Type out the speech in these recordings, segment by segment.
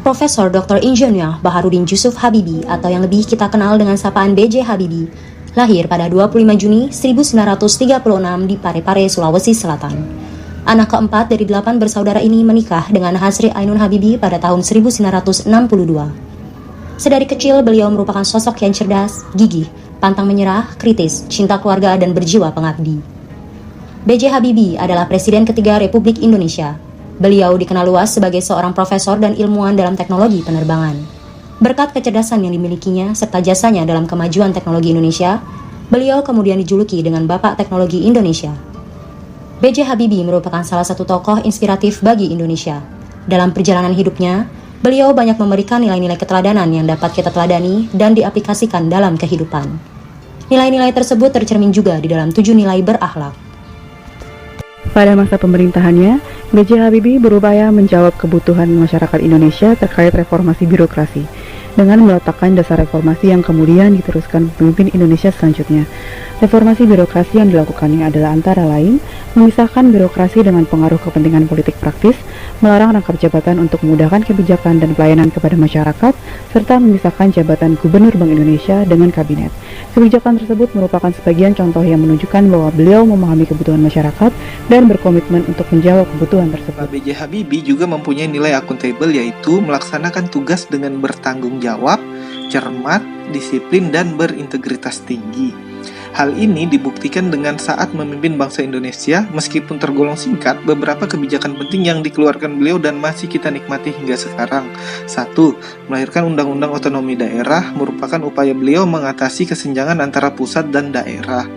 Profesor Dr. Insinyur Baharudin Jusuf Habibie atau yang lebih kita kenal dengan sapaan B.J. Habibie, lahir pada 25 Juni 1936 di Parepare, Sulawesi Selatan. Anak keempat dari 8 bersaudara ini menikah dengan Hasri Ainun Habibie pada tahun 1962. Sedari kecil beliau merupakan sosok yang cerdas, gigih, pantang menyerah, kritis, cinta keluarga, dan berjiwa pengabdi. B.J. Habibie adalah Presiden ketiga Republik Indonesia. Beliau dikenal luas sebagai seorang profesor dan ilmuwan dalam teknologi penerbangan. Berkat kecerdasan yang dimilikinya serta jasanya dalam kemajuan teknologi Indonesia, beliau kemudian dijuluki dengan Bapak Teknologi Indonesia. B.J. Habibie merupakan salah satu tokoh inspiratif bagi Indonesia. Dalam perjalanan hidupnya, beliau banyak memberikan nilai-nilai keteladanan yang dapat kita teladani dan diaplikasikan dalam kehidupan. Nilai-nilai tersebut tercermin juga di dalam 7 nilai berakhlak. Pada masa pemerintahannya, B.J. Habibie berupaya menjawab kebutuhan masyarakat Indonesia terkait reformasi birokrasi dengan meletakkan dasar reformasi yang kemudian diteruskan pemimpin Indonesia selanjutnya. Reformasi birokrasi yang dilakukannya adalah antara lain memisahkan birokrasi dengan pengaruh kepentingan politik praktis, melarang rangkap jabatan untuk memudahkan kebijakan dan pelayanan kepada masyarakat, serta memisahkan jabatan Gubernur Bank Indonesia dengan kabinet. Kebijakan tersebut merupakan sebagian contoh yang menunjukkan bahwa beliau memahami kebutuhan masyarakat dan berkomitmen untuk menjawab kebutuhan tersebut. B.J. Habibie juga mempunyai nilai akuntabel, yaitu melaksanakan tugas dengan bertanggung jawab, cermat, disiplin, dan berintegritas tinggi. Hal ini dibuktikan dengan saat memimpin bangsa Indonesia, meskipun tergolong singkat, beberapa kebijakan penting yang dikeluarkan beliau dan masih kita nikmati hingga sekarang. 1. Melahirkan Undang-Undang Otonomi Daerah merupakan upaya beliau mengatasi kesenjangan antara pusat dan daerah.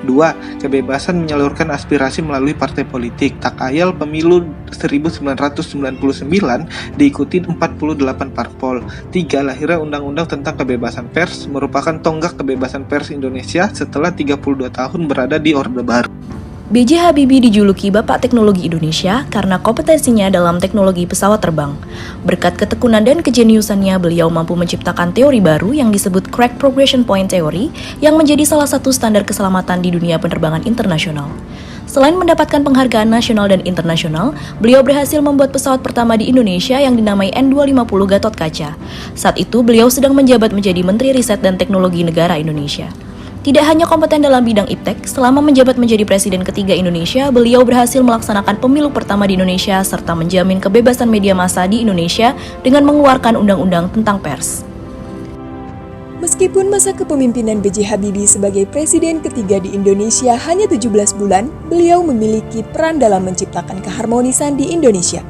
2. Kebebasan menyalurkan aspirasi melalui partai politik. Tak ayal pemilu 1999 diikuti 48 parpol. 3. Lahirnya Undang-Undang tentang Kebebasan Pers merupakan tonggak kebebasan pers Indonesia setelah 32 tahun berada di Orde Baru. B.J. Habibie dijuluki Bapak Teknologi Indonesia karena kompetensinya dalam teknologi pesawat terbang. Berkat ketekunan dan kejeniusannya, beliau mampu menciptakan teori baru yang disebut Crack Progression Point Theory yang menjadi salah satu standar keselamatan di dunia penerbangan internasional. Selain mendapatkan penghargaan nasional dan internasional, beliau berhasil membuat pesawat pertama di Indonesia yang dinamai N250 Gatot Kaca. Saat itu, beliau sedang menjabat menjadi Menteri Riset dan Teknologi Negara Indonesia. Tidak hanya kompeten dalam bidang iptek, selama menjabat menjadi Presiden ketiga Indonesia, beliau berhasil melaksanakan pemilu pertama di Indonesia serta menjamin kebebasan media massa di Indonesia dengan mengeluarkan undang-undang tentang pers. Meskipun masa kepemimpinan B.J. Habibie sebagai Presiden ketiga di Indonesia hanya 17 bulan, beliau memiliki peran dalam menciptakan keharmonisan di Indonesia.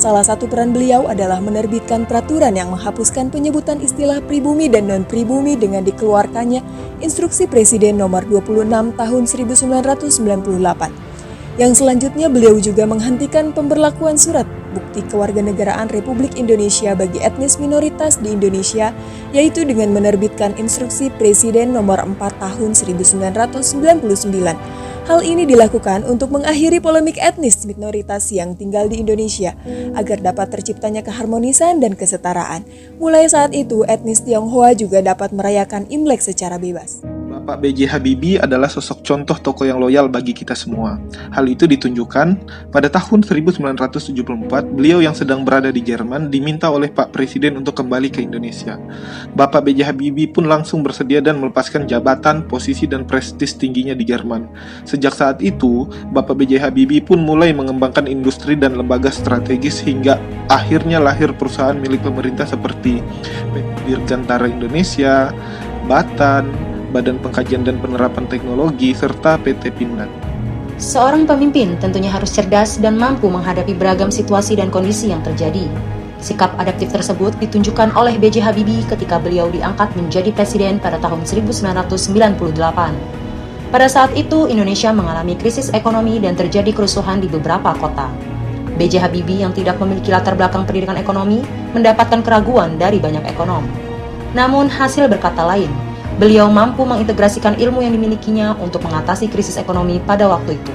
Salah satu peran beliau adalah menerbitkan peraturan yang menghapuskan penyebutan istilah pribumi dan non-pribumi dengan dikeluarkannya Instruksi Presiden Nomor 26 Tahun 1998. Yang selanjutnya beliau juga menghentikan pemberlakuan surat bukti kewarganegaraan Republik Indonesia bagi etnis minoritas di Indonesia, yaitu dengan menerbitkan Instruksi Presiden Nomor 4 Tahun 1999. Hal ini dilakukan untuk mengakhiri polemik etnis minoritas yang tinggal di Indonesia, agar dapat terciptanya keharmonisan dan kesetaraan. Mulai saat itu, etnis Tionghoa juga dapat merayakan Imlek secara bebas. Bapak B.J. Habibie adalah sosok contoh tokoh yang loyal bagi kita semua. Hal itu ditunjukkan pada tahun 1974, beliau yang sedang berada di Jerman diminta oleh Pak Presiden untuk kembali ke Indonesia. Bapak B.J. Habibie pun langsung bersedia dan melepaskan jabatan, posisi, dan prestis tingginya di Jerman. Sejak saat itu, Bapak B.J. Habibie pun mulai mengembangkan industri dan lembaga strategis hingga akhirnya lahir perusahaan milik pemerintah seperti PT Dirgantara Indonesia, Batan, Badan Pengkajian dan Penerapan Teknologi, serta PT Pindad. Seorang pemimpin tentunya harus cerdas dan mampu menghadapi beragam situasi dan kondisi yang terjadi. Sikap adaptif tersebut ditunjukkan oleh B.J. Habibie ketika beliau diangkat menjadi presiden pada tahun 1998. Pada saat itu, Indonesia mengalami krisis ekonomi dan terjadi kerusuhan di beberapa kota. B.J. Habibie yang tidak memiliki latar belakang pendidikan ekonomi mendapatkan keraguan dari banyak ekonom. Namun hasil berkata lain, beliau mampu mengintegrasikan ilmu yang dimilikinya untuk mengatasi krisis ekonomi pada waktu itu.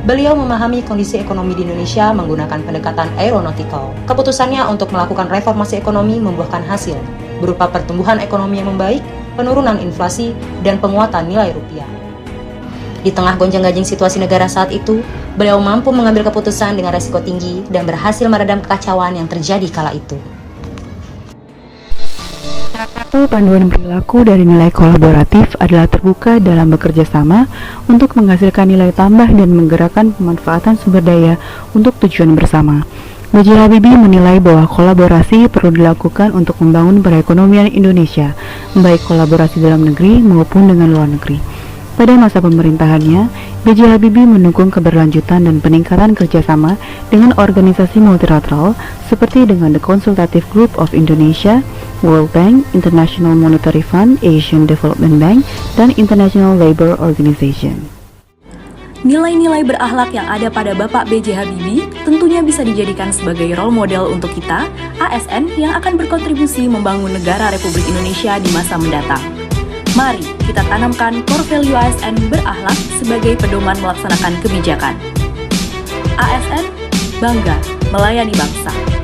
Beliau memahami kondisi ekonomi di Indonesia menggunakan pendekatan aeronautikal. Keputusannya untuk melakukan reformasi ekonomi membuahkan hasil, berupa pertumbuhan ekonomi yang membaik, penurunan inflasi, dan penguatan nilai rupiah. Di tengah gonjang-ganjing situasi negara saat itu, beliau mampu mengambil keputusan dengan resiko tinggi dan berhasil meredam kekacauan yang terjadi kala itu. Panduan perilaku dari nilai kolaboratif adalah terbuka dalam bekerja sama untuk menghasilkan nilai tambah dan menggerakkan pemanfaatan sumber daya untuk tujuan bersama. B.J. Habibie menilai bahwa kolaborasi perlu dilakukan untuk membangun perekonomian Indonesia, baik kolaborasi dalam negeri maupun dengan luar negeri. Pada masa pemerintahannya, B.J. Habibie mendukung keberlanjutan dan peningkatan kerjasama dengan organisasi multilateral seperti dengan The Consultative Group of Indonesia, World Bank, International Monetary Fund, Asian Development Bank, dan International Labour Organization. Nilai-nilai berakhlak yang ada pada Bapak B.J. Habibie tentunya bisa dijadikan sebagai role model untuk kita, ASN, yang akan berkontribusi membangun negara Republik Indonesia di masa mendatang. Mari kita tanamkan core value ASN berakhlak sebagai pedoman melaksanakan kebijakan. ASN, bangga melayani bangsa.